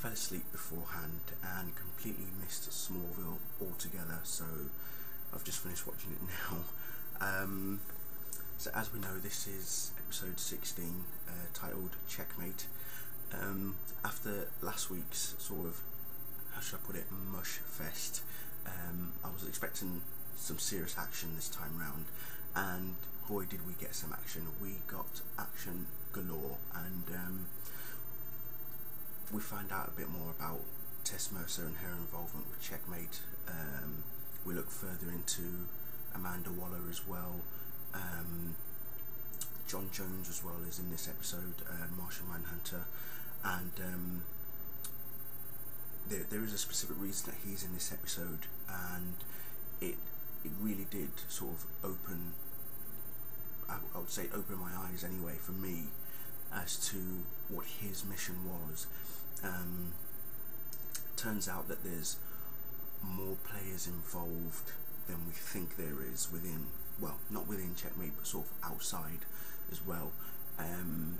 fell asleep beforehand and completely missed Smallville altogether, so I've just finished watching it now. So as we know, this is episode 16, titled Checkmate. After last week's sort of, how should I put it, mush fest, I was expecting some serious action this time round, and boy did we get some action. We got action galore, and we find out a bit more about Tess Mercer and her involvement with Checkmate. We look further into Amanda Waller as well. John Jones as well is in this episode, Martian Manhunter, and there is a specific reason that he's in this episode, and it really did sort of open, I would say, open my eyes anyway for me as to what his mission was. Turns out that there's more players involved than we think there is within, well, not within Checkmate, but sort of outside as well. And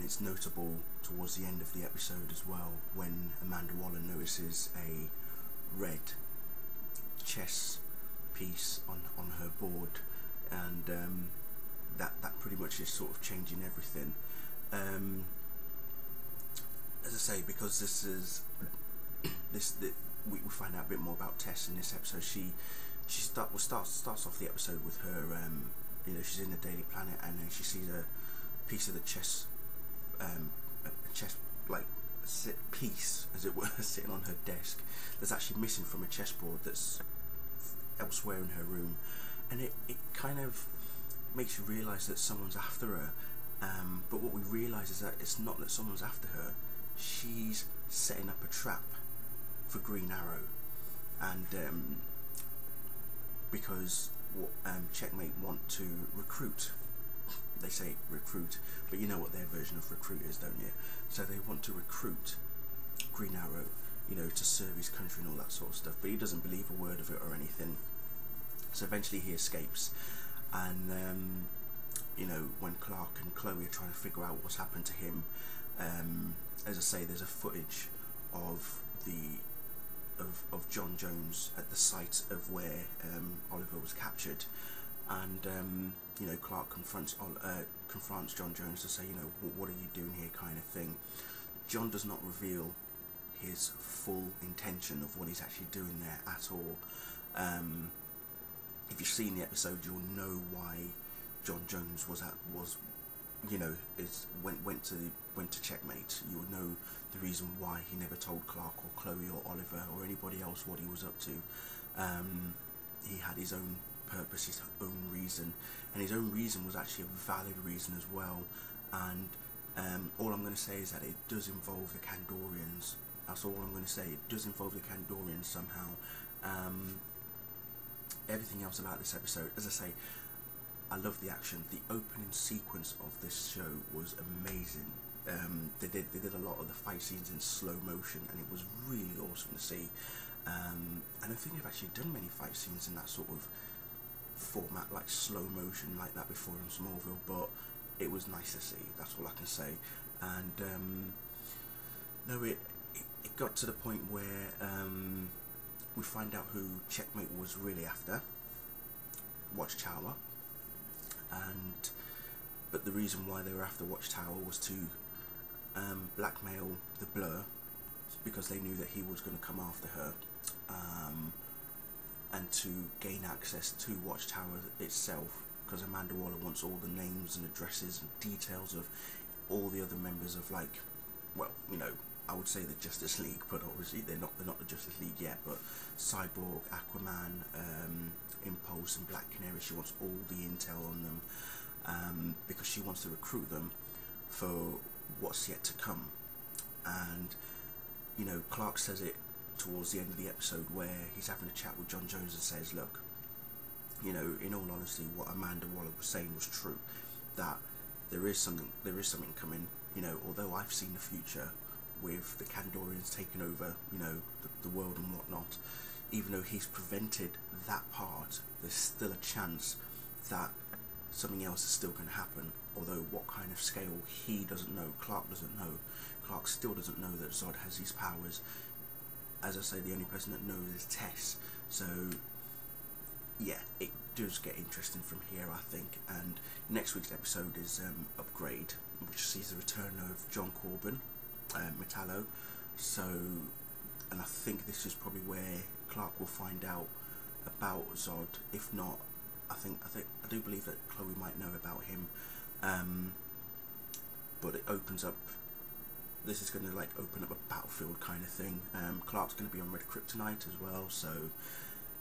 it's notable towards the end of the episode as well, when Amanda Waller notices a red chess piece on her board, and that pretty much is sort of changing everything. As I say, because this is we find out a bit more about Tess in this episode. She starts off the episode with her, you know, she's in the Daily Planet, and then she sees a piece of the chess, a chess like piece, as it were, sitting on her desk. That's actually missing from a chessboard that's elsewhere in her room, and it kind of makes you realise that someone's after her. But what we realise is that it's not that someone's after her. She's setting up a trap for Green Arrow, and because Checkmate want to recruit. They say recruit, but you know what their version of recruit is, don't you? So they want to recruit Green Arrow, you know, to serve his country and all that sort of stuff, but he doesn't believe a word of it or anything. So eventually he escapes, and you know, when Clark and Chloe are trying to figure out what's happened to him, as I say, there's a footage of John Jones at the site of where Oliver was captured, and you know, Clark confronts John Jones to say, you know, what are you doing here, kind of thing. John does not reveal his full intention of what he's actually doing there at all. If you've seen the episode, you'll know why John Jones went to Checkmate. You will know the reason why he never told Clark or Chloe or Oliver or anybody else what he was up to. He had his own purpose, his own reason, and his own reason was actually a valid reason as well. And all I'm going to say is that it does involve the Kandorians. That's all I'm going to say. It does involve the Kandorians somehow. Everything else about this episode, as I say, I love the action. The opening sequence of this show was amazing. They did a lot of the fight scenes in slow motion, and it was really awesome to see. And I don't think they've actually done many fight scenes in that sort of format, like slow motion like that before in Smallville, but it was nice to see. That's all I can say. And no, it got to the point where we find out who Checkmate was really after, Watchtower. But the reason why they were after Watchtower was to blackmail the Blur, because they knew that he was going to come after her, and to gain access to Watchtower itself, because Amanda Waller wants all the names and addresses and details of all the other members of, like, well, you know, I would say the Justice League, but obviously they're not the Justice League yet, but Cyborg, Aquaman, Impulse and Black Canary. She wants all the intel on them, because she wants to recruit them for what's yet to come. And you know, Clark says it towards the end of the episode, where he's having a chat with John Jones and says, look, you know, in all honesty, what Amanda Waller was saying was true, that there is something coming. You know, although I've seen the future with the Kandorians taking over, you know, the world and whatnot, even though he's prevented that part, there's still a chance that something else is still going to happen. Although what kind of scale, he doesn't know, Clark doesn't know. Clark still doesn't know that Zod has these powers. As I say, the only person that knows is Tess. So yeah, it does get interesting from here, I think. And next week's episode is Upgrade, which sees the return of John Corbin, Metallo. So, and I think this is probably where Clark will find out about Zod. If not, I do believe that Chloe might know about him. But it opens up. This is going to like open up a battlefield kind of thing. Clark's going to be on Red Kryptonite as well. So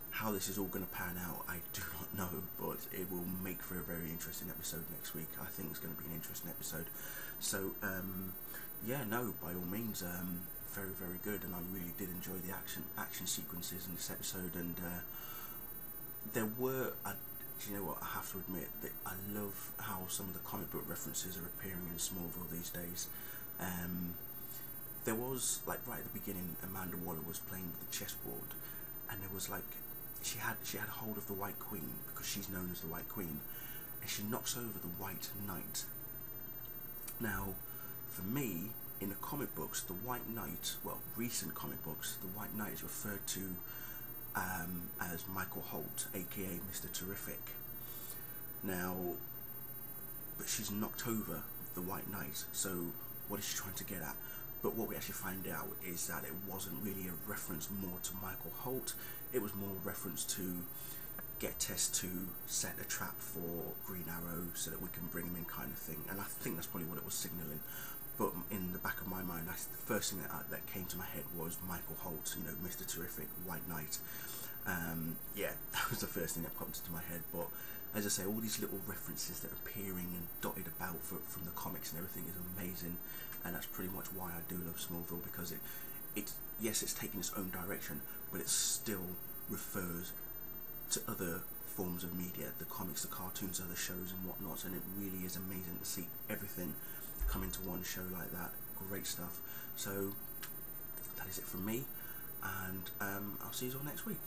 how this is all going to pan out, I do not know, but it will make for a very interesting episode next week. I think it's going to be an interesting episode. So yeah, no, by all means, very, very good, and I really did enjoy the action sequences in this episode. And there were, do you know what, I have to admit that I love how some of the comic book references are appearing in Smallville these days. There was, like, right at the beginning, Amanda Waller was playing with the chessboard, and there was like, she had hold of the White Queen, because she's known as the White Queen, and she knocks over the White Knight. Now, for me, in the comic books, the White Knight, well, recent comic books, the White Knight is referred to as Michael Holt, aka Mr. Terrific. Now, but she's knocked over the White Knight, so what is she trying to get at? But what we actually find out is that it wasn't really a reference more to Michael Holt, it was more a reference to get Tess to set a trap for Green Arrow so that we can bring him in, kind of thing. And I think that's probably what it was signalling. But in the back of my mind, that's the first thing that came to my head was Michael Holt, you know, Mr. Terrific, White Knight. Yeah, that was the first thing that popped into my head. But as I say, all these little references that are appearing and dotted about from the comics and everything is amazing, and that's pretty much why I do love Smallville, because yes, it's taking its own direction, but it still refers to other forms of media, the comics, the cartoons, other shows and whatnot, and it really is amazing to see everything come into one show like that. Great stuff. So that is it from me, and I'll see you all next week.